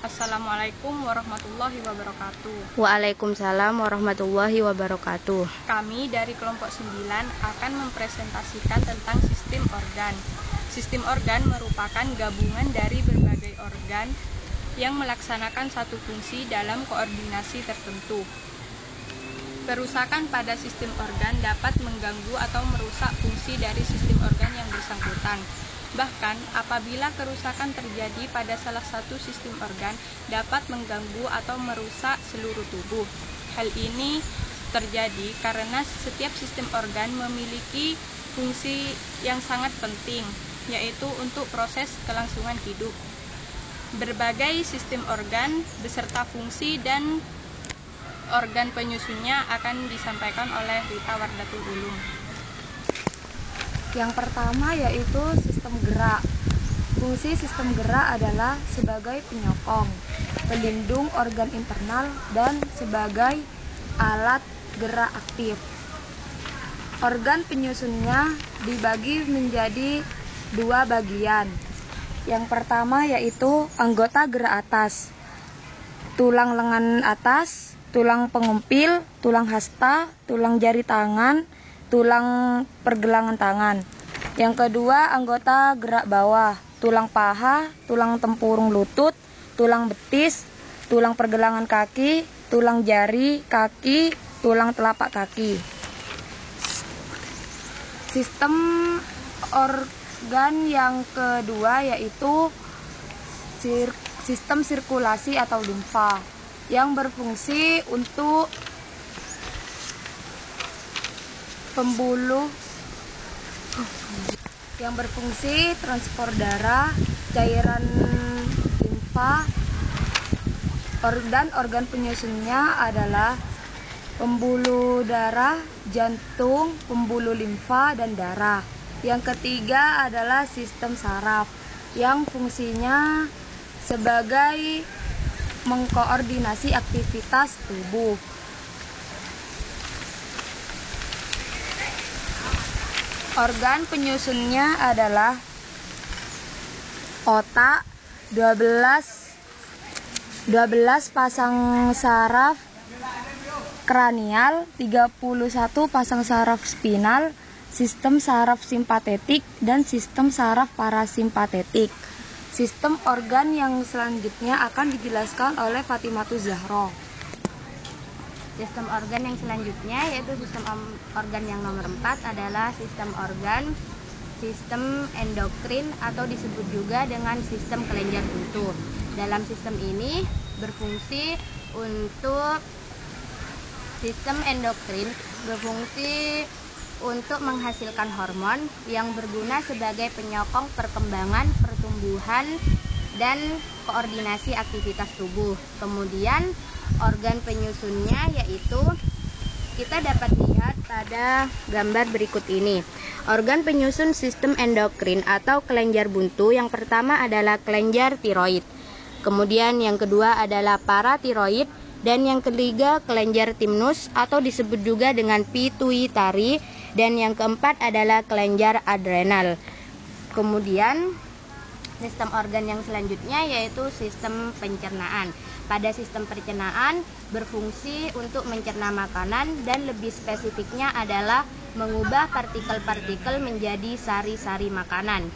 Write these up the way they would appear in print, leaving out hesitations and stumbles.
Assalamualaikum warahmatullahi wabarakatuh. Waalaikumsalam warahmatullahi wabarakatuh. Kami dari kelompok 9 akan mempresentasikan tentang sistem organ. Sistem organ merupakan gabungan dari berbagai organ yang melaksanakan satu fungsi dalam koordinasi tertentu. Kerusakan pada sistem organ dapat mengganggu atau merusak fungsi dari sistem organ yang bersangkutan. Bahkan, apabila kerusakan terjadi pada salah satu sistem organ, dapat mengganggu atau merusak seluruh tubuh. Hal ini terjadi karena setiap sistem organ memiliki fungsi yang sangat penting, yaitu untuk proses kelangsungan hidup. Berbagai sistem organ beserta fungsi dan organ penyusunnya akan disampaikan oleh Rita Wardatul Ulum. Yang pertama yaitu sistem gerak. Fungsi sistem gerak adalah sebagai penyokong, pelindung organ internal, dan sebagai alat gerak aktif. Organ penyusunnya dibagi menjadi dua bagian. Yang pertama yaitu anggota gerak atas, tulang lengan atas, tulang pengumpil, tulang hasta, tulang jari tangan, tulang pergelangan tangan. Yang kedua, anggota gerak bawah, tulang paha, tulang tempurung lutut, tulang betis, tulang pergelangan kaki, tulang jari kaki, tulang telapak kaki. Sistem organ yang kedua yaitu sistem sirkulasi atau limfa yang berfungsi untuk yang berfungsi transport darah, cairan limfa. Organ penyusunnya adalah pembuluh darah, jantung, pembuluh limfa, dan darah. Yang ketiga adalah sistem saraf yang fungsinya sebagai mengkoordinasi aktivitas tubuh. Organ penyusunnya adalah otak, 12 pasang saraf kranial, 31 pasang saraf spinal, sistem saraf simpatetik, dan sistem saraf parasimpatetik. Sistem organ yang selanjutnya akan dijelaskan oleh Fatimatuz Zahra. Sistem organ yang selanjutnya yaitu sistem organ yang nomor 4 adalah sistem organ sistem endokrin atau disebut juga dengan sistem kelenjar buntu. Dalam sistem ini berfungsi untuk sistem endokrin berfungsi untuk menghasilkan hormon yang berguna sebagai penyokong perkembangan, pertumbuhan, dan koordinasi aktivitas tubuh. Kemudian organ penyusunnya yaitu kita dapat lihat pada gambar berikut ini. Organ penyusun sistem endokrin atau kelenjar buntu yang pertama adalah kelenjar tiroid. Kemudian yang kedua adalah paratiroid, dan yang ketiga kelenjar timnus atau disebut juga dengan pituitari, dan yang keempat adalah kelenjar adrenal. Kemudian sistem organ yang selanjutnya yaitu sistem pencernaan. Pada sistem pencernaan berfungsi untuk mencerna makanan dan lebih spesifiknya adalah mengubah partikel-partikel menjadi sari-sari makanan.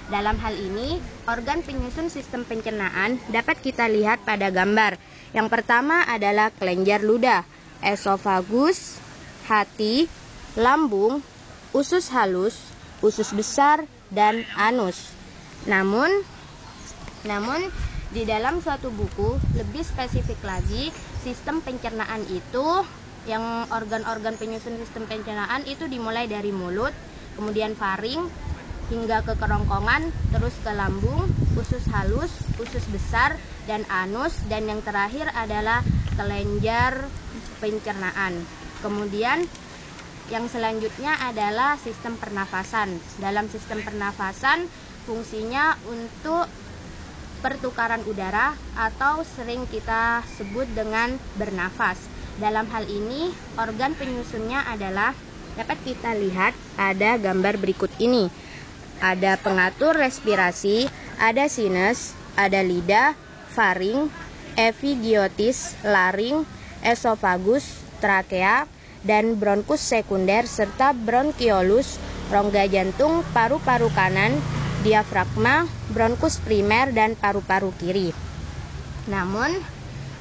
Dalam hal ini, organ penyusun sistem pencernaan dapat kita lihat pada gambar. Yang pertama adalah kelenjar ludah, esofagus, hati, lambung, usus halus, usus besar, dan anus. Namun di dalam suatu buku lebih spesifik lagi, sistem pencernaan itu yang organ-organ penyusun sistem pencernaan itu dimulai dari mulut, kemudian faring hingga ke kerongkongan, terus ke lambung, usus halus, usus besar, dan anus, dan yang terakhir adalah kelenjar pencernaan. Kemudian yang selanjutnya adalah sistem pernafasan. Dalam sistem pernafasan fungsinya untuk pertukaran udara atau sering kita sebut dengan bernafas. Dalam hal ini organ penyusunnya adalah dapat kita lihat pada gambar berikut ini. Ada pengatur respirasi, ada sinus, ada lidah, faring, epidiotis, laring, esofagus, trakea, dan bronkus sekunder serta bronkiolus, rongga jantung, paru-paru kanan, diafragma, bronkus primer, dan paru-paru kiri. Namun,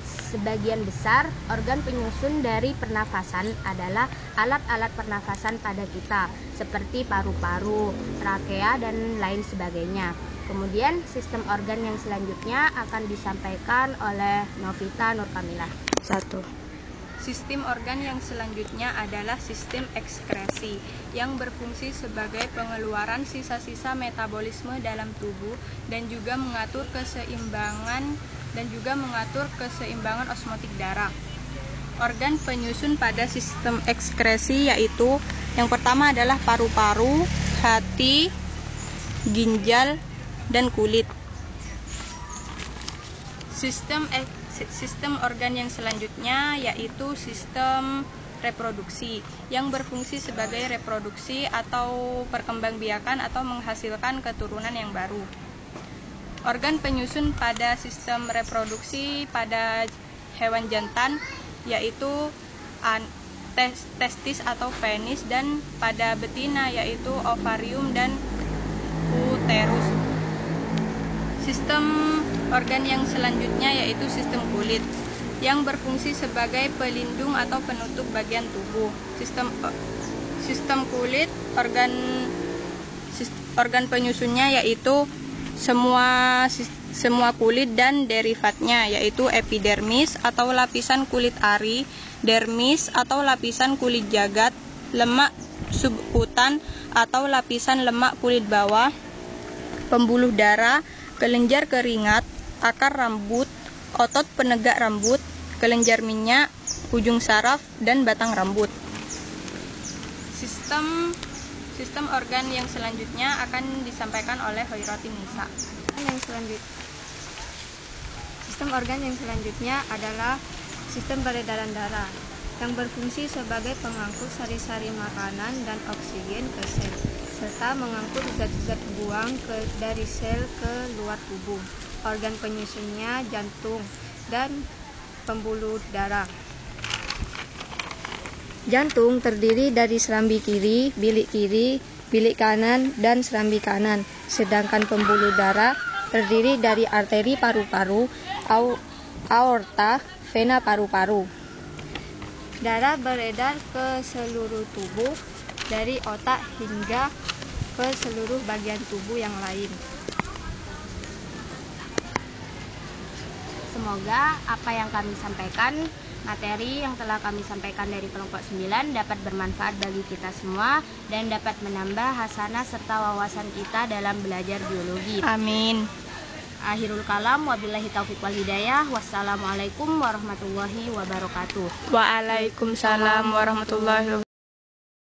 sebagian besar organ penyusun dari pernafasan adalah alat-alat pernafasan pada kita, seperti paru-paru, trakea, dan lain sebagainya. Kemudian, sistem organ yang selanjutnya akan disampaikan oleh Novita Nurkamilah. 1. Sistem organ yang selanjutnya adalah sistem ekskresi yang berfungsi sebagai pengeluaran sisa-sisa metabolisme dalam tubuh dan juga mengatur keseimbangan osmotik darah. Organ penyusun pada sistem ekskresi yaitu yang pertama adalah paru-paru, hati, ginjal, dan kulit. Sistem organ yang selanjutnya yaitu sistem reproduksi yang berfungsi sebagai reproduksi atau perkembangbiakan atau menghasilkan keturunan yang baru. Organ penyusun pada sistem reproduksi pada hewan jantan yaitu testis atau penis, dan pada betina yaitu ovarium dan uterus. Sistem organ yang selanjutnya yaitu sistem kulit yang berfungsi sebagai pelindung atau penutup bagian tubuh. Sistem kulit organ penyusunnya yaitu semua kulit dan derivatnya, yaitu epidermis atau lapisan kulit ari, dermis atau lapisan kulit jagat, lemak subkutan atau lapisan lemak kulit bawah, pembuluh darah, kelenjar keringat, akar rambut, otot penegak rambut, kelenjar minyak, ujung saraf, dan batang rambut. Sistem organ yang selanjutnya akan disampaikan oleh Hoiroti Nisa. Sistem organ yang selanjutnya adalah sistem peredaran darah yang berfungsi sebagai pengangkut sari-sari makanan dan oksigen ke sel, serta mengangkut zat-zat buang dari sel ke luar tubuh. Organ penyusunnya jantung dan pembuluh darah. Jantung terdiri dari serambi kiri, bilik kanan, dan serambi kanan. Sedangkan pembuluh darah terdiri dari arteri paru-paru, aorta, vena paru-paru. Darah beredar ke seluruh tubuh, dari otak hingga ke seluruh bagian tubuh yang lain. Semoga apa yang kami sampaikan, materi yang telah kami sampaikan dari kelompok 9 dapat bermanfaat bagi kita semua dan dapat menambah hasanah serta wawasan kita dalam belajar biologi. Amin. Akhirul kalam, wabillahi taufiq wal hidayah. Wassalamualaikum warahmatullahi wabarakatuh. Waalaikumsalam warahmatullahi wabarakatuh.